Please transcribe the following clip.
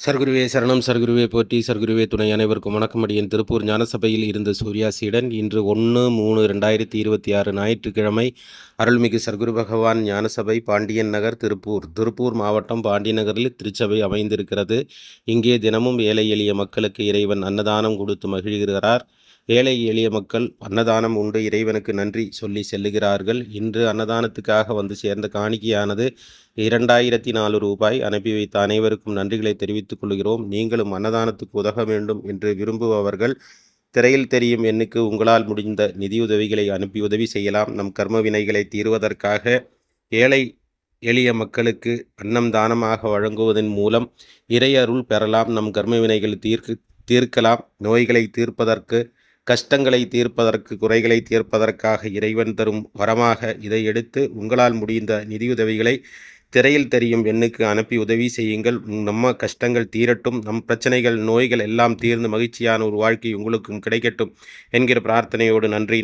சர்க்குருவே சரணம், சர்க்குருவே போற்றி, சர்க்குருவே துணை. அனைவருக்கும் வணக்கம். அடியேன் திருப்பூர் ஞானசபையில் இருந்த சூர்யா சீடன். இன்று 1/3/2026 ஞாயிற்றுக்கிழமை. அருள்மிகு சர்க்குரு பகவான் ஞானசபை, பாண்டியன் நகர், திருப்பூர். திருப்பூர் மாவட்டம் பாண்டிய நகரில் திருச்சபை அமைந்திருக்கிறது. இங்கே தினமும் ஏழை எளிய மக்களுக்கு இறைவன் அன்னதானம் கொடுத்து மகிழ்கிறார். ஏழை எளிய மக்கள் அன்னதானம் உண்டு இறைவனுக்கு நன்றி சொல்லி செல்லுகிறார்கள். இன்று அன்னதானத்துக்காக வந்து சேர்ந்த காணிக்கையானது 2004 ரூபாய். அனுப்பி வைத்த அனைவருக்கும் நன்றிகளை தெரிவித்துக் கொள்கிறோம். நீங்களும் அன்னதானத்துக்கு உதவ வேண்டும் என்று விரும்புபவர்கள் திரையில் தெரியும் எண்ணுக்கு உங்களால் முடிந்த நிதியுதவிகளை அனுப்பி உதவி செய்யலாம். நம் கர்ம வினைகளை தீர்வதற்காக ஏழை எளிய மக்களுக்கு அன்னம் தானமாக வழங்குவதன் மூலம் இறை அருள் பெறலாம். நம் கர்ம வினைகள் தீர்க்கலாம். நோய்களை தீர்ப்பதற்கு, கஷ்டங்களை தீர்ப்பதற்கு, குறைகளை தீர்ப்பதற்காக இறைவன் தரும் வரமாக இதை எடுத்து உங்களால் முடிந்த நிதியுதவிகளை திரையில் தெரியும் எண்ணுக்கு அனுப்பி உதவி செய்யுங்கள். நம்ம கஷ்டங்கள் தீரட்டும், நம் பிரச்சனைகள், நோய்கள் எல்லாம் தீர்ந்து மகிழ்ச்சியான ஒரு வாழ்க்கை உங்களுக்கும் கிடைக்கட்டும் என்கிற பிரார்த்தனையோடு நன்றி.